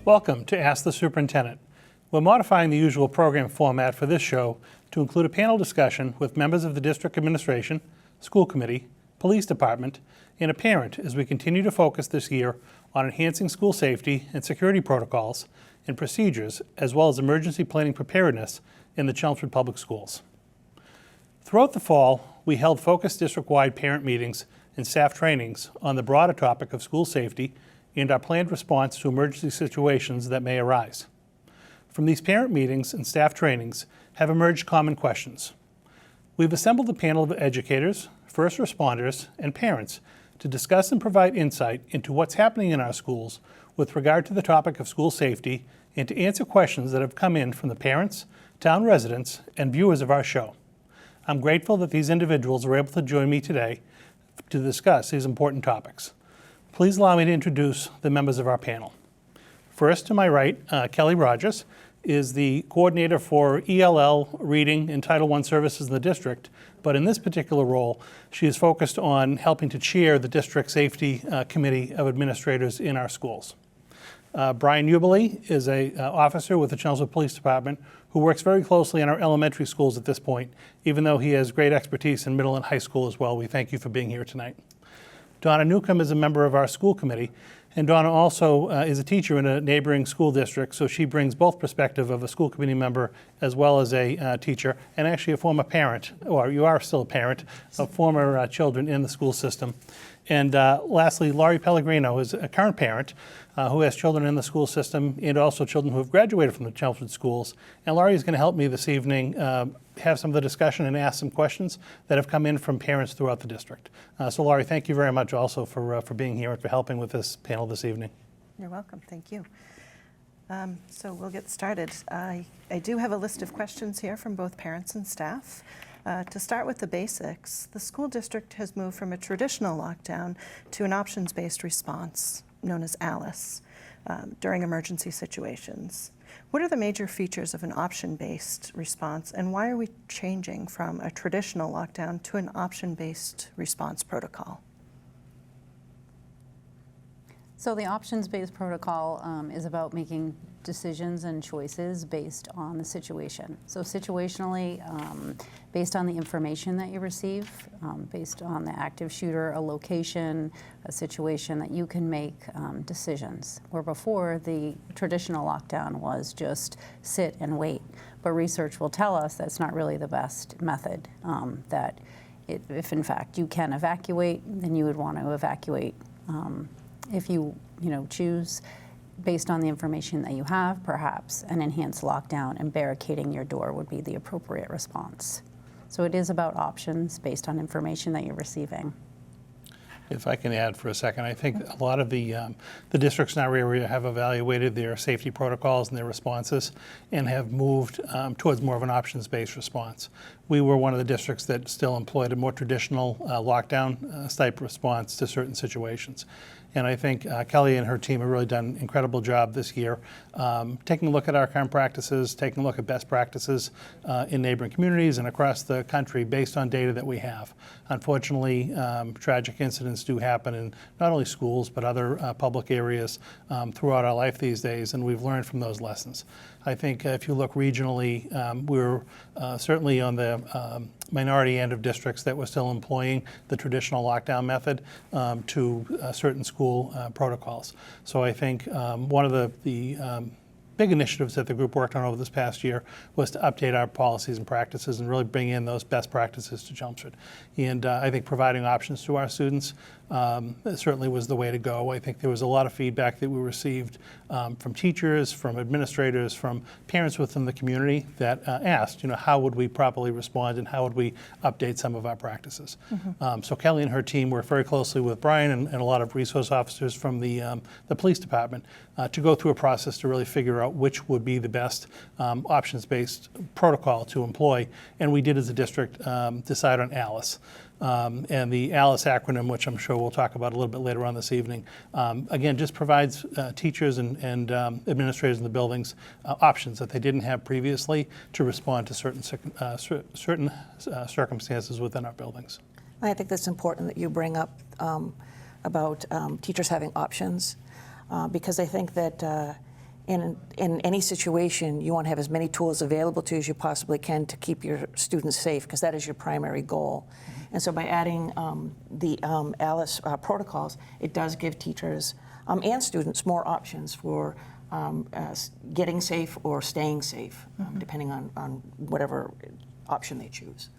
Welcome to Ask the Superintendent. We're modifying the usual program format for this show to include a panel discussion with members of the district administration, school committee, police department, and a parent as we continue to focus this year on enhancing school safety and security protocols and procedures, as well as emergency planning preparedness in the Chelmsford Public Schools. Throughout the fall, we held focused district-wide parent meetings and staff trainings on the broader topic of school safety and our planned response to emergency situations that may arise. From these parent meetings and staff trainings have emerged common questions. We've assembled a panel of educators, first responders, and parents to discuss and provide insight into what's happening in our schools with regard to the topic of school safety and to answer questions that have come in from the parents, town residents, and viewers of our show. I'm grateful that these individuals are able to join me today to discuss these important topics. Please allow me to introduce the members of our panel. First, to my right, Kelly Rogers is the coordinator for ELL reading and Title I services in the district, but in this particular role, she is focused on helping to chair the district safety committee of administrators in our schools. Brian Ubele is an officer with the Chelmsford Police Department who works very closely in our elementary schools at this point, even though he has great expertise in middle and high school as well. We thank you for being here tonight. Donna Newcomb is a member of our school committee, and Donna also is a teacher in a neighboring school district, so she brings both perspective of a school committee member as well as a teacher, and actually a former parent, or you are still a parent, of former children in the school system. And lastly, Laurie Pellegrino is a current parent who has children in the school system and also children who have graduated from the Chelmsford schools. And Laurie is going to help me this evening have some of the discussion and ask some questions that have come in from parents throughout the district. So Laurie, thank you very much also for being here and for helping with this panel this evening. You're welcome. Thank you. So we'll get started. I do have a list of questions here from both parents and staff. To start with the basics, the school district has moved from a traditional lockdown to an options-based response, known as ALICE, during emergency situations. What are the major features of an option-based response, and why are we changing from a traditional lockdown to an option-based response protocol? So the options-based protocol is about making decisions and choices based on the situation. So situationally, based on the information that you receive, based on the active shooter, a location, a situation, that you can make decisions. Where before, the traditional lockdown was just sit and wait. But research will tell us that's not really the best method, that if in fact you can evacuate, then you would want to evacuate. If you choose, based on the information that you have, perhaps an enhanced lockdown and barricading your door would be the appropriate response. So it is about options based on information that you're receiving. If I can add for a second, I think a lot of the districts in our area have evaluated their safety protocols and their responses and have moved towards more of an options-based response. We were one of the districts that still employed a more traditional lockdown type response to certain situations. And I think Kelly and her team have really done an incredible job this year, taking a look at our current practices, taking a look at best practices in neighboring communities and across the country based on data that we have. Unfortunately, tragic incidents do happen in not only schools but other public areas throughout our life these days, and we've learned from those lessons. I think if you look regionally, we're certainly on the minority end of districts that were still employing the traditional lockdown method to certain school protocols. So I think one of the big initiatives that the group worked on over this past year was to update our policies and practices and really bring in those best practices to Chelmsford. And I think providing options to our students certainly was the way to go. I think there was a lot of feedback that we received from teachers, from administrators, from parents within the community that asked, how would we properly respond and how would we update some of our practices. Mm-hmm. So Kelly and her team worked very closely with Brian and a lot of resource officers from the police department to go through a process to really figure out which would be the best options-based protocol to employ. And we did, as a district, decide on ALICE. And the ALICE acronym, which I'm sure we'll talk about a little bit later on this evening, again, just provides teachers and administrators in the buildings options that they didn't have previously to respond to certain circumstances within our buildings. I think that's important that you bring up about teachers having options, because I think that in any situation, you want to have as many tools available to you as you possibly can to keep your students safe, because that is your primary goal. And so by adding the ALICE protocols, it does give teachers and students more options for getting safe or staying safe, depending on whatever option they choose.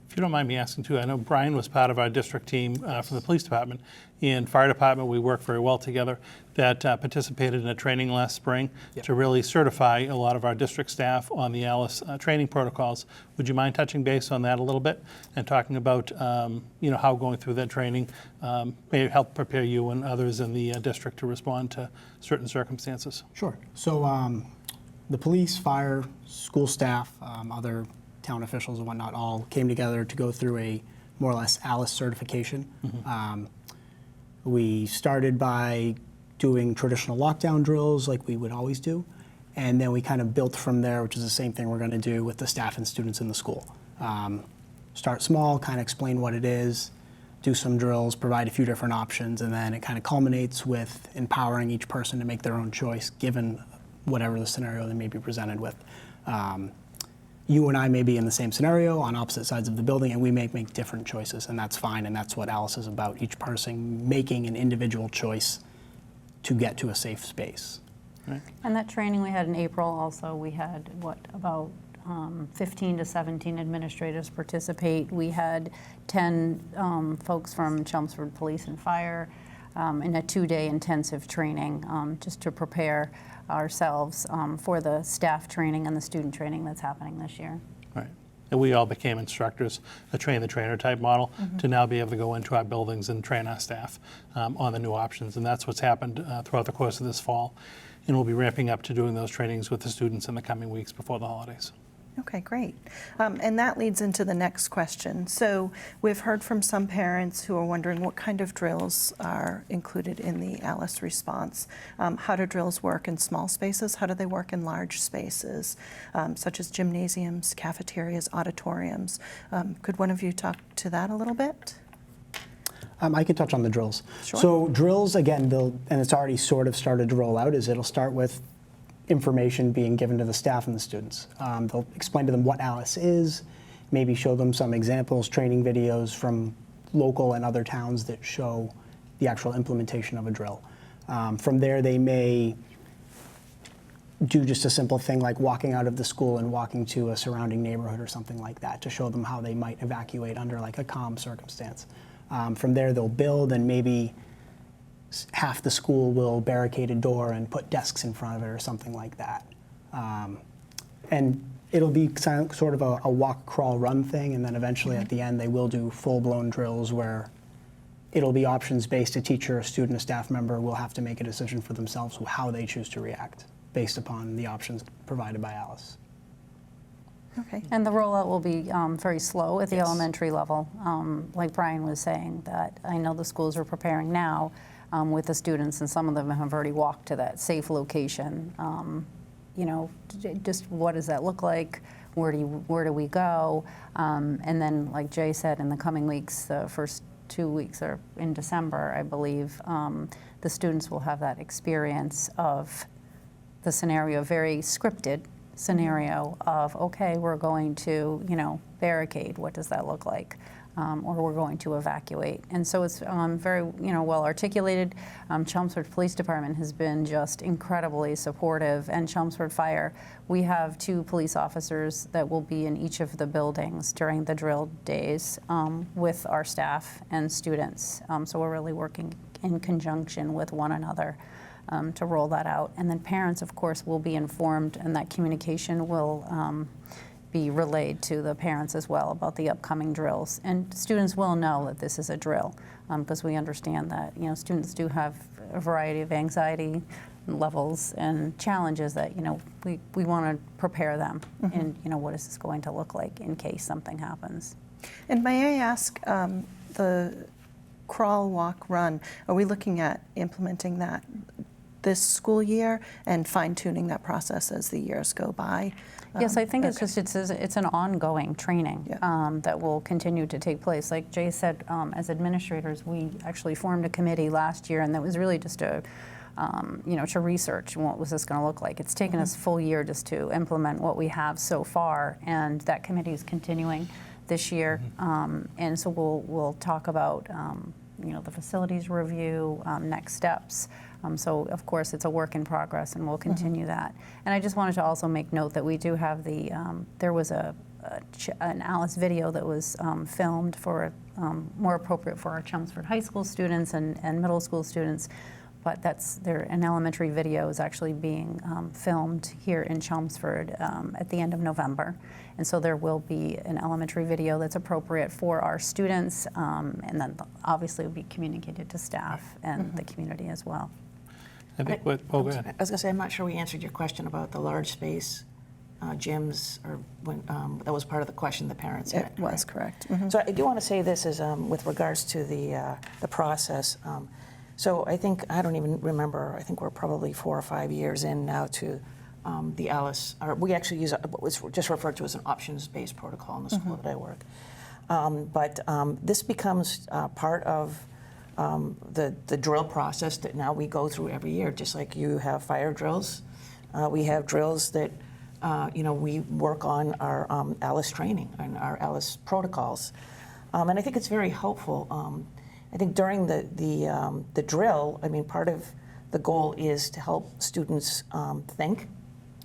If you don't mind me asking too, I know Brian was part of our district team from the police department. In fire department, we work very well together, that participated in a training last spring to really certify a lot of our district staff on the ALICE training protocols. Would you mind touching base on that a little bit and talking about how going through that training may help prepare you and others in the district to respond to certain circumstances? Sure. So the police, fire, school staff, other town officials and whatnot all came together to go through a more or less ALICE certification. We started by doing traditional lockdown drills like we would always do, and then we kind of built from there, which is the same thing we're going to do with the staff and students in the school. Start small, kind of explain what it is, do some drills, provide a few different options, and then it kind of culminates with empowering each person to make their own choice given whatever the scenario they may be presented with. You and I may be in the same scenario on opposite sides of the building, and we may make different choices, and that's fine, and that's what ALICE is about, each person making an individual choice to get to a safe space. Right. And that training we had in April also, we had, about 15 to 17 administrators participate. We had 10 folks from Chelmsford Police and Fire in a 2-day intensive training just to prepare ourselves for the staff training and the student training that's happening this year. Right. And we all became instructors, a train-the-trainer type model, to now be able to go into our buildings and train our staff on the new options. And that's what's happened throughout the course of this fall. And we'll be ramping up to doing those trainings with the students in the coming weeks before the holidays. Okay, great. And that leads into the next question. So we've heard from some parents who are wondering what kind of drills are included in the ALICE response. How do drills work in small spaces? How do they work in large spaces, such as gymnasiums, cafeterias, auditoriums? Could one of you talk to that a little bit? I can touch on the drills. Sure. So drills, again, and it's already sort of started to roll out, is it'll start with information being given to the staff and the students. They'll explain to them what ALICE is, maybe show them some examples, training videos from local and other towns that show the actual implementation of a drill. From there, they may do just a simple thing like walking out of the school and walking to a surrounding neighborhood or something like that to show them how they might evacuate under like a calm circumstance. From there, they'll build, and maybe half the school will barricade a door and put desks in front of it or something like that. And it'll be sort of a walk, crawl, run thing, and then eventually at the end they will do full-blown drills where it'll be options-based. A teacher, a student, a staff member will have to make a decision for themselves how they choose to react based upon the options provided by ALICE. Okay. And the rollout will be very slow at the Yes. elementary level. Like Brian was saying, that I know the schools are preparing now with the students, and some of them have already walked to that safe location. Just what does that look like? Where do we go? And then, like Jay said, in the coming weeks, the first 2 weeks are in December, I believe, the students will have that experience of the scenario, very scripted scenario of, okay, we're going to, barricade. What does that look like? Or we're going to evacuate. And so it's very, well articulated. Chelmsford Police Department has been just incredibly supportive, and Chelmsford Fire. We have 2 police officers that will be in each of the buildings during the drill days with our staff and students. So we're really working in conjunction with one another to roll that out. And then parents, of course, will be informed, and that communication will be relayed to the parents as well about the upcoming drills. And students will know that this is a drill, because we understand that students do have a variety of anxiety levels and challenges that we want to prepare them in what is this going to look like in case something happens. And may I ask, the crawl, walk, run, are we looking at implementing that this school year and fine-tuning that process as the years go by? Yes, I think okay. it's an ongoing training that will continue to take place. Like Jay said, as administrators, we actually formed a committee last year, and that was really just a to research what was this going to look like. It's taken us a full year just to implement what we have so far, and that committee is continuing this year. And so we'll talk about the facilities review, next steps. So of course it's a work in progress, and we'll continue that. And I just wanted to also make note that we do have there was an Alice video that was filmed for more appropriate for our Chelmsford High School students and middle school students. But an elementary video is actually being filmed here in Chelmsford at the end of November. And so there will be an elementary video that's appropriate for our students, and then obviously will be communicated to staff and the community as well. I think go ahead. I was going to say, I'm not sure we answered your question about the large space gyms, or when that was part of the question the parents had. It was correct. So I do want to say this is with regards to the process. So I think, I don't even remember, I think we're probably 4 or 5 years in now to the Alice, or we actually use what's just referred to as an options-based protocol in the school that I work. But this becomes part of the drill process that now we go through every year, just like you have fire drills. We have drills that, we work on our Alice training and our Alice protocols. And I think it's very helpful. I think during the drill, I mean, part of the goal is to help students think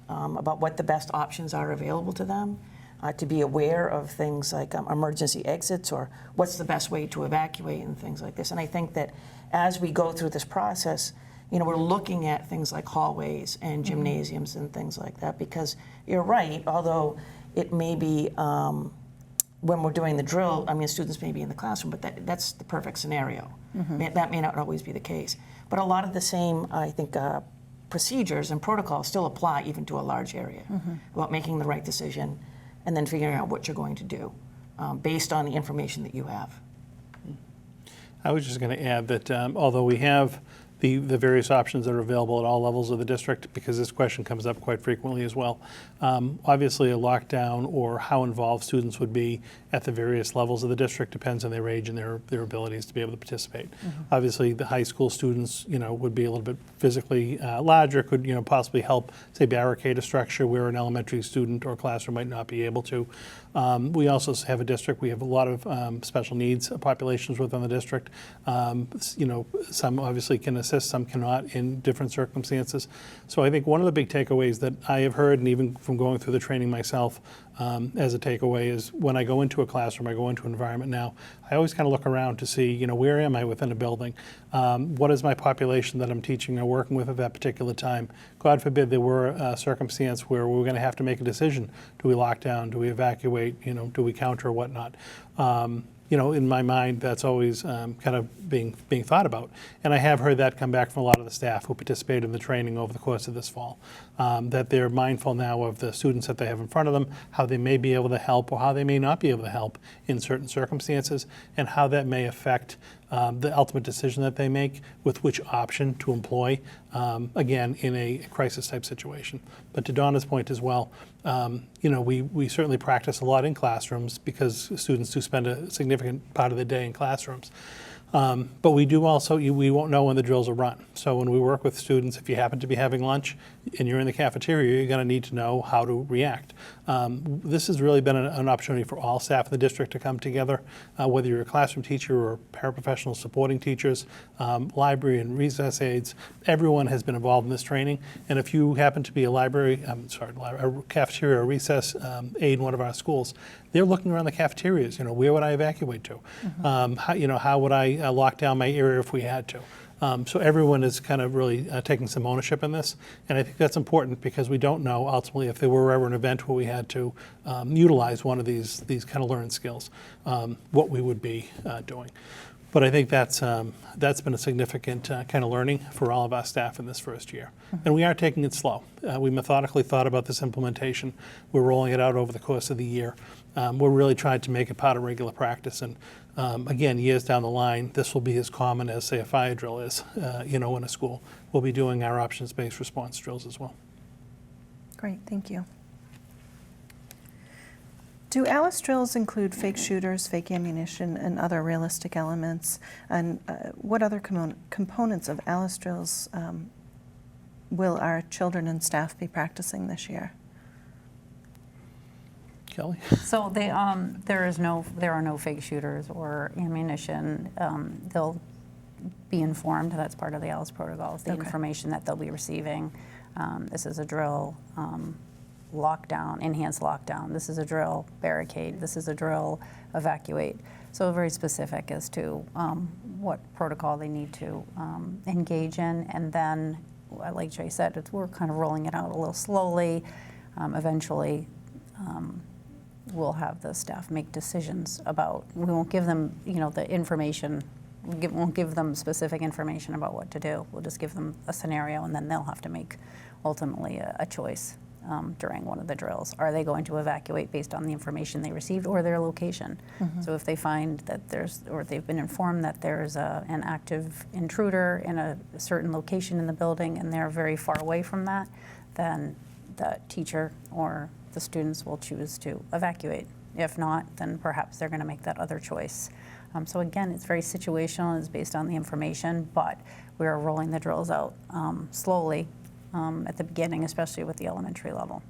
about what the best options are available to them, to be aware of things like emergency exits or what's the best way to evacuate and things like this. And I think that as we go through this process, we're looking at things like hallways and gymnasiums and things like that, because you're right, although it may be when we're doing the drill, I mean, students may be in the classroom, but that's the perfect scenario. That may not always be the case. But a lot of the same, I think, procedures and protocols still apply even to a large area, about making the right decision and then figuring out what you're going to do based on the information that you have. I was just going to add that although we have the various options that are available at all levels of the district, because this question comes up quite frequently as well. Obviously, a lockdown or how involved students would be at the various levels of the district depends on their age and their abilities to be able to participate. Obviously, the high school students, would be a little bit physically larger, could, possibly help, say, barricade a structure where an elementary student or classroom might not be able to. We also have a district, we have a lot of special needs populations within the district. Some obviously can assist, some cannot in different circumstances. So I think one of the big takeaways that I have heard, and even from going through the training myself, as a takeaway, is when I go into a classroom, I go into an environment now, I always kind of look around to see, where am I within a building? What is my population that I'm teaching or working with at that particular time? God forbid there were a circumstance where we're going to have to make a decision. Do we lock down? Do we evacuate? Do we counter or whatnot? In my mind, that's always kind of being thought about. And I have heard that come back from a lot of the staff who participated in the training over the course of this fall, that they're mindful now of the students that they have in front of them, how they may be able to help or how they may not be able to help in certain circumstances, and how that may affect the ultimate decision that they make with which option to employ, again, in a crisis-type situation. But to Donna's point as well, we certainly practice a lot in classrooms because students do spend a significant part of the day in classrooms. But we do also, we won't know when the drills are run. So when we work with students, if you happen to be having lunch and you're in the cafeteria, you're going to need to know how to react. This has really been an opportunity for all staff in the district to come together, whether you're a classroom teacher or paraprofessional supporting teachers, library and recess aides. Everyone has been involved in this training. And if you happen to be a cafeteria or recess aide in one of our schools, they're looking around the cafeterias. Where would I evacuate to? How would I lock down my area if we had to? So everyone is kind of really taking some ownership in this, and I think that's important because we don't know ultimately if there were ever an event where we had to utilize one of these kind of learned skills, what we would be doing. But I think that's been a significant kind of learning for all of our staff in this first year. And we are taking it slow. We methodically thought about this implementation. We're rolling it out over the course of the year. We're really trying to make it part of regular practice. And again, years down the line, this will be as common as, say, a fire drill is, in a school. We'll be doing our options-based response drills as well. Great, thank you. Do Alice drills include fake shooters, fake ammunition, and other realistic elements? And what other components of Alice drills will our children and staff be practicing this year? Kelly? So there are no fake shooters or ammunition. They'll be informed. That's part of the ALICE protocols. The Okay. information that they'll be receiving. This is a drill. Lockdown, enhanced lockdown. This is a drill. Barricade. This is a drill. Evacuate. So very specific as to what protocol they need to engage in, and then, like Jay said, we're kind of rolling it out a little slowly. Eventually. We'll have the staff make decisions about, we won't give them, the information, won't give them specific information about what to do. We'll just give them a scenario, and then they'll have to make ultimately a choice during one of the drills. Are they going to evacuate based on the information they received or their location? So if they find that or they've been informed that there's an active intruder in a certain location in the building and they're very far away from that, then the teacher or the students will choose to evacuate. If not, then perhaps they're going to make that other choice. So again, it's very situational. It's based on the information, but we're rolling the drills out slowly at the beginning, especially with the elementary level.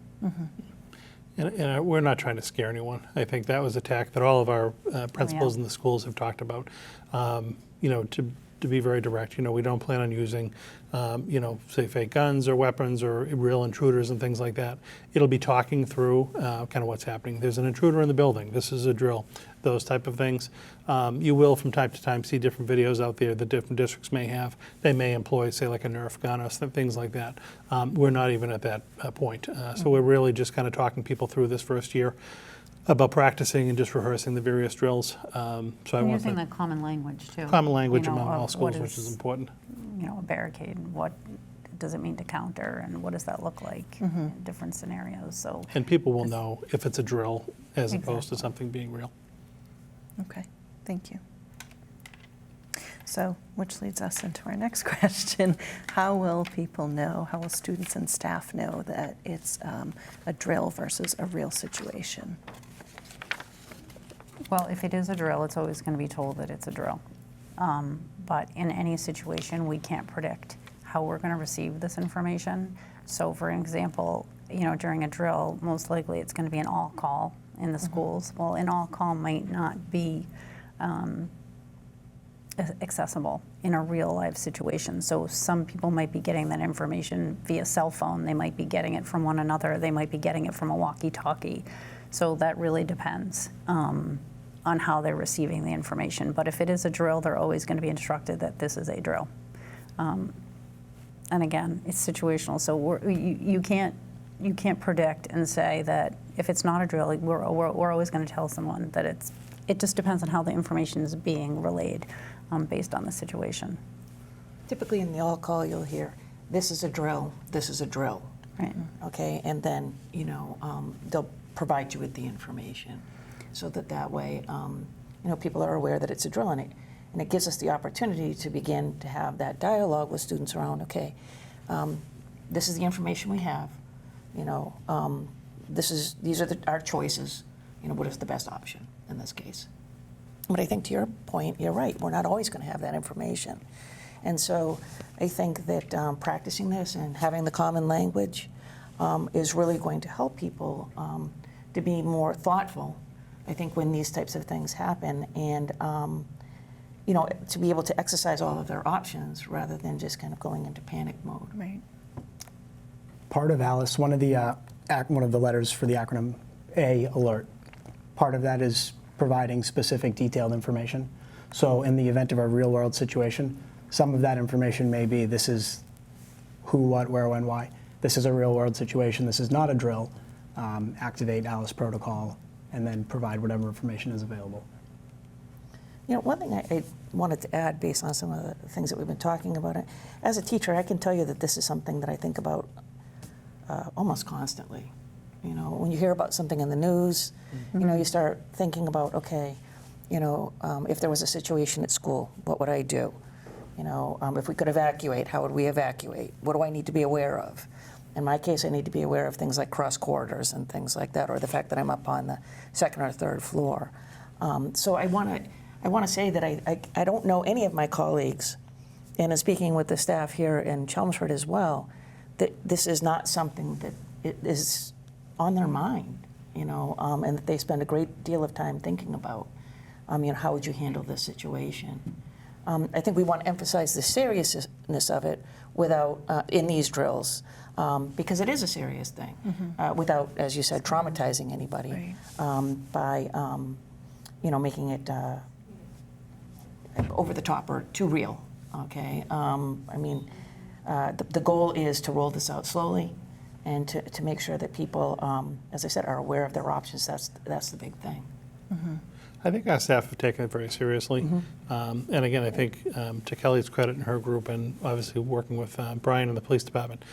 And we're not trying to scare anyone. I think that was a tack that all of our principals in the schools have talked about. To be very direct, we don't plan on using, say fake guns or weapons or real intruders and things like that. It'll be talking through kind of what's happening. There's an intruder in the building. This is a drill. Those type of things. You will from time to time see different videos out there that different districts may have. They may employ, say, like a Nerf gun or things like that. We're not even at that point. So we're really just kind of talking people through this first year about practicing and just rehearsing the various drills. So I want Using the common language too. common language You know, among all of schools, what which is important. A barricade. What does it mean to counter, and what does that look like in different scenarios? So. And people will know if it's a drill as opposed to Exactly. something being real. Okay, thank you. So, which leads us into our next question. How will people know, how will students and staff know that it's a drill versus a real situation? Well, if it is a drill, it's always going to be told that it's a drill. But in any situation, we can't predict how we're going to receive this information. So for example, during a drill, most likely it's going to be an all call in the schools. Well, an all call might not be accessible in a real life situation. So some people might be getting that information via cell phone. They might be getting it from one another. They might be getting it from a walkie-talkie. So that really depends on how they're receiving the information. But if it is a drill, they're always going to be instructed that this is a drill. And again, it's situational. So you can't predict and say that if it's not a drill, we're always going to tell someone that it just depends on how the information is being relayed based on the situation. Typically in the all-call, you'll hear, this is a drill, this is a drill. Right. Okay, and then, they'll provide you with the information so that way, people are aware that it's a drill, and it gives us the opportunity to begin to have that dialogue with students around, okay, this is the information we have, these are our choices, what is the best option in this case. But I think to your point, you're right, we're not always going to have that information. And so I think that practicing this and having the common language is really going to help people to be more thoughtful, I think, when these types of things happen, and to be able to exercise all of their options rather than just kind of going into panic mode. Right. Part of ALICE, one of the letters for the acronym A, alert, part of that is providing specific detailed information. So in the event of a real world situation, some of that information may be, this is who, what, where, when, why. This is a real world situation. This is not a drill. Activate ALICE protocol, and then provide whatever information is available. One thing I wanted to add based on some of the things that we've been talking about, as a teacher, I can tell you that this is something that I think about almost constantly. When you hear about something in the news, you start thinking about, okay, if there was a situation at school, what would I do? If we could evacuate, how would we evacuate? What do I need to be aware of? In my case, I need to be aware of things like cross corridors and things like that, or the fact that I'm up on the second or third floor. So I want to say that I don't know any of my colleagues, and in speaking with the staff here in Chelmsford as well, that this is not something that it is on their mind, and that they spend a great deal of time thinking about. How would you handle this situation? I think we want to emphasize the seriousness of it without in these drills, because it is a serious thing, without, as you said, traumatizing anybody by making it over the top or too real. Okay, the goal is to roll this out slowly, and to make sure that people, as I said, are aware of their options. That's the big thing. I think our staff have taken it very seriously. And again, I think to Kelly's credit and her group, and obviously working with Brian and the police department,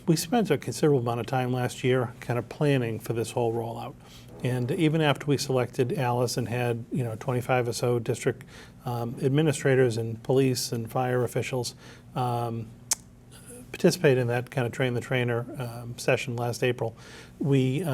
we spent a considerable amount of time last year kind of planning for this whole rollout. And even after we selected Alice and had 25 or so district administrators and police and fire officials participate in that kind of train the trainer session last April, we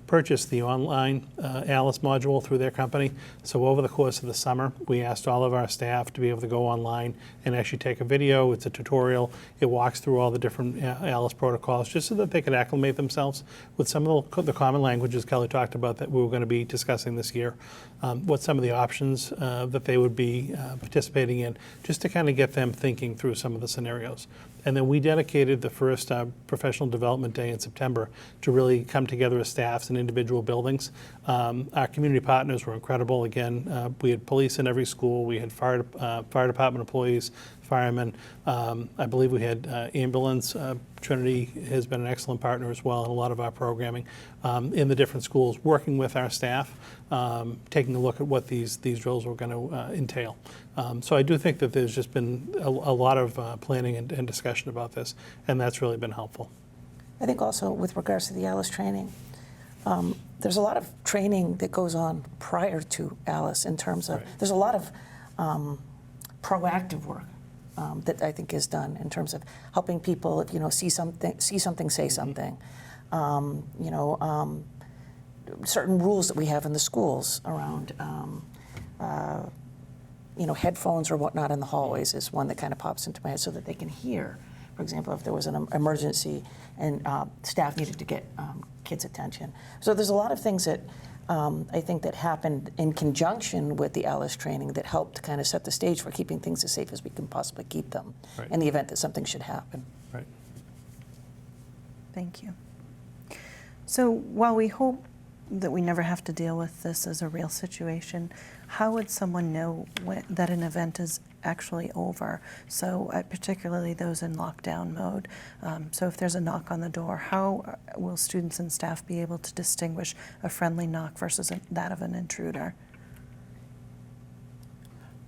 purchased the online Alice module through their company. So over the course of the summer, we asked all of our staff to be able to go online and actually take a video. It's a tutorial. It walks through all the different Alice protocols just so that they could acclimate themselves with some of the common languages Kelly talked about that we were going to be discussing this year, what some of the options that they would be participating in, just to kind of get them thinking through some of the scenarios. And then we dedicated the first professional development day in September to really come together as staffs in individual buildings. Our community partners were incredible. Again, we had police in every school. We had fire department employees, firemen. I believe we had ambulance. Trinity has been an excellent partner as well in a lot of our programming in the different schools, working with our staff, taking a look at what these drills were going to entail. So I do think that there's just been a lot of planning and discussion about this, and that's really been helpful. I think also with regards to the Alice training, there's a lot of training that goes on prior to Alice in terms of, there's a lot of proactive work that I think is done in terms of helping people, see something, say something. Certain rules that we have in the schools around, headphones or whatnot in the hallways is one that kind of pops into my head so that they can hear. For example, if there was an emergency and staff needed to get kids' attention. So there's a lot of things that I think that happened in conjunction with the Alice training that helped kind of set the stage for keeping things as safe as we can possibly keep them in the event that something should happen. Right. Thank you. So while we hope that we never have to deal with this as a real situation, how would someone know that an event is actually over? So particularly those in lockdown mode. So if there's a knock on the door, how will students and staff be able to distinguish a friendly knock versus that of an intruder?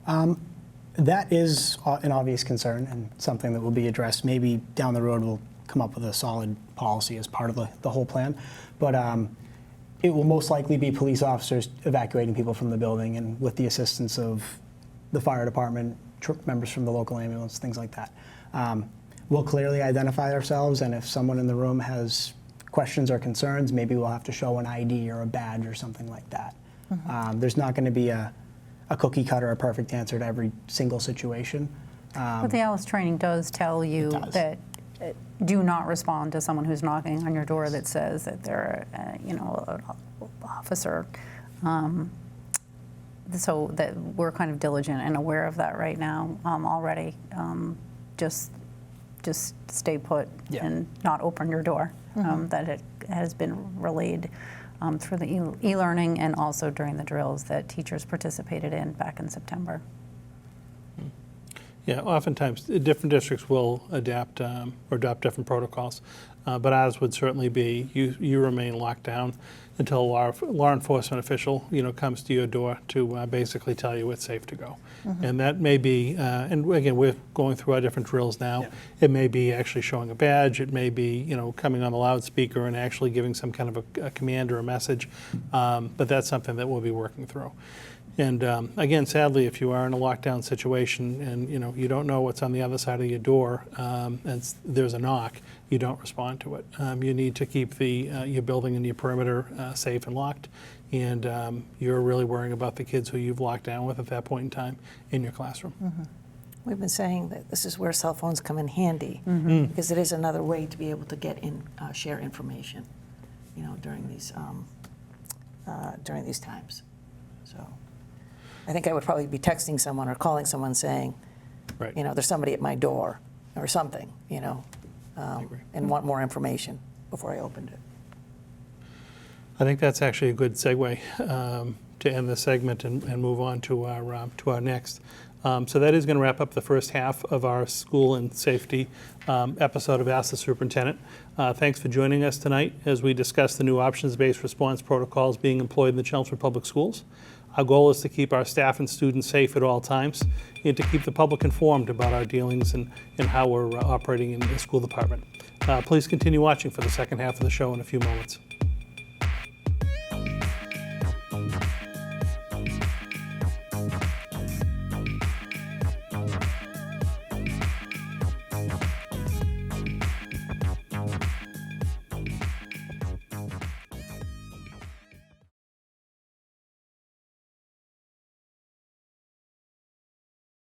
That is an obvious concern and something that will be addressed. Maybe down the road we'll come up with a solid policy as part of the whole plan. But it will most likely be police officers evacuating people from the building, and with the assistance of the fire department, members from the local ambulance, things like that. We'll clearly identify ourselves, and if someone in the room has questions or concerns, maybe we'll have to show an ID or a badge or something like that. There's not going to be a cookie cutter, a perfect answer to every single situation. But the Alice training does tell you that do not respond to someone who's knocking on your door that says that they're, an officer. So that we're kind of diligent and aware of that right now already. Just stay put and not open your door. That it has been relayed through the e-learning and also during the drills that teachers participated in back in September. Yeah, oftentimes different districts will adapt or adopt different protocols, but ours would certainly be you remain locked down until a law enforcement official comes to your door to basically tell you it's safe to go. And that may be, and again, we're going through our different drills now. It may be actually showing a badge. It may be coming on the loudspeaker and actually giving some kind of a command or a message. But that's something that we'll be working through. And again, sadly, if you are in a lockdown situation and you don't know what's on the other side of your door, and there's a knock, you don't respond to it. You need to keep your building and your perimeter safe and locked, and you're really worrying about the kids who you've locked down with at that point in time in your classroom. We've been saying that this is where cell phones come in handy, because it is another way to be able to get in, share information, you know, during these times. So I think I would probably be texting someone or calling someone saying, Right. you know, there's somebody at my door or something, you know, agree. and want more information before I opened it. I think that's actually a good segue to end this segment and move on to our next. So that is going to wrap up the first half of our school and safety episode of Ask the Superintendent. Thanks for joining us tonight as we discuss the new options-based response protocols being employed in the Chelmsford Public Schools. Our goal is to keep our staff and students safe at all times and to keep the public informed about our dealings and how we're operating in the school department. Please continue watching for the second half of the show in a few moments.